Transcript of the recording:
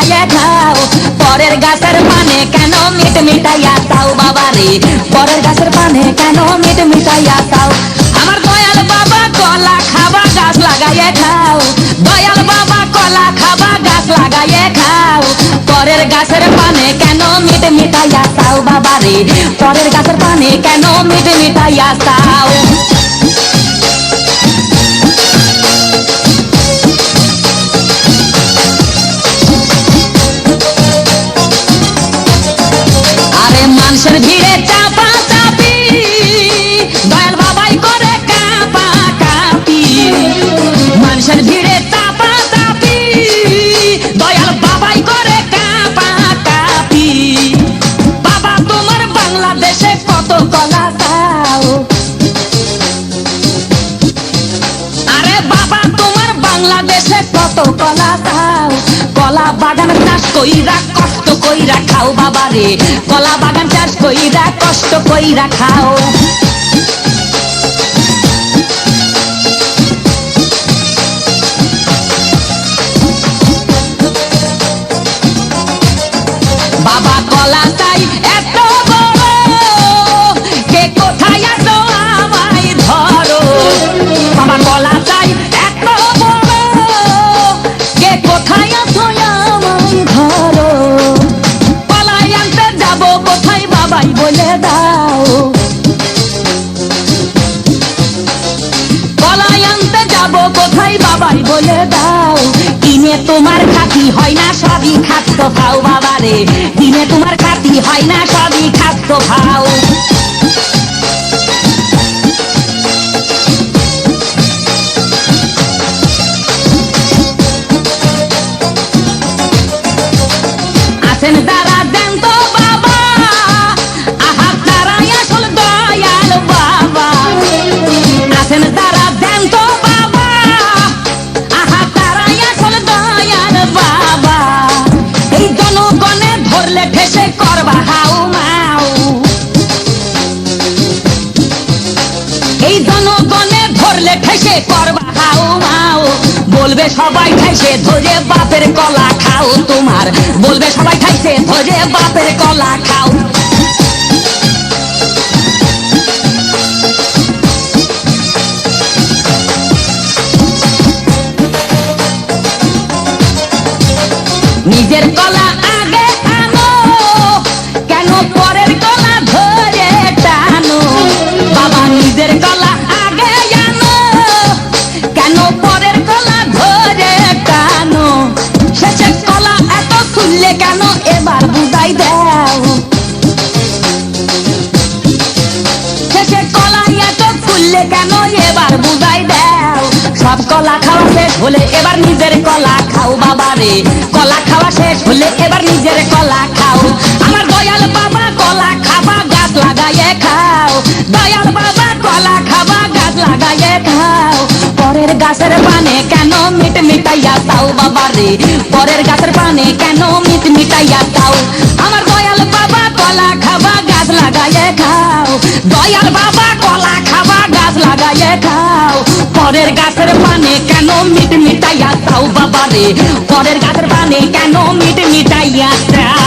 লাগাইয়া খাও পরের গাছের পানে কেন মিট মিটাইয়া তাও বাবা রে পরের গাছের পানে কেন মিট মিটাইয়া তাও আমার দয়াল বাবা কলা খাবা গাছ লাগাইয়া খাও দয়াল বাবা কলা খাবা গাছ লাগাইয়া খাও পরের গাছের পানে কেন মিট মিটাইয়া তাও বাবা রে পরের গাছের পানে কেন মিট মিটাইয়া তাও মানুষের ভিড়ে চাপা চাপি দয়াল বাবাই করে কাপা কাপি মানুষের ভিড়ে চাপা চাপি দয়াল বাবাই করে কাপা কাপি বাবা তোমার বাংলাদেশে কত কলা চাও আরে বাবা তোমার বাংলাদেশে কত কলা চাও কলা বাগান চাষ কইরা কষ্ট কইরা খাও বাবা রে কলা বাগান চাষ কইরা কষ্ট কইরা খাও বাবা কলা চাই এত বড় কে কোথায় আছো আমায় ধরো বাবা কলা চাই এত বড় কে কোথায় আছো আমায় ধরো কলাই আনতে যাব কোথায় বাবাই বলে দাও কলাই আনতে যাব কোথায় বাবাই বলে দাও দিনে তোমার খাতি হয় না সবই খাদ্য খাও বাবা রে দিনে তোমার খাতি হয় না সবই খাদ্য খাও আছেন যারা দেন তো বাবা আহা তারাই আসল দয়াল বাবা আছেন যারা দেন তো বাবা আহা তারাই আসল দয়াল বাবা এই জনগণে ধরলে ঠেসে করবা হাউ মাউ এই জনগণে ধরলে ঠেসে করবা হাউ মাউ বলবে সবাই ঠাইছে ধরে বাপের কলা খাও তোমার বলবে সবাই ঠাইছে ধরে বাপের কলা খাও নিজের কলা আগে আনো কেন পরের কলা ধরে টানো বাবা নিজের কলা আগে আনো কেন পরের কলা ধরে টানো শেষের কলা এত খুললে কেন এবার বুঝাই দাও শেষের কলা এত খুললে কেন এবার বুঝাই দাও সব কলা খাওয়া শেষ হলে এবার নিজের কলা খাও বাবা রে কলা খাওয়া শেষ হলে এবার নিজের কলা খাও আমার দয়াল বাবা কলা খাবা গাছ লাগাইয়ে খাও দয়াল বাবা কলা খাবা গাছ লাগাইয়ে খাও পরের গাছের পানে কেন মিট মিটাইয়া তাও বাবা রে পরের গাছের পানে কেন মিট মিটাইয়া তাও আমার দয়াল বাবা কলা খাবা গাছ লাগাইয়ে খাও দয়াল বাবা কলা খাবা গাছ লাগাইয়ে খাও পরের গাছের পানে কেন মিট মিটাইয়া তাও বাবা রে পরের গাছের পানে কেন মিট মিটাইয়া তাও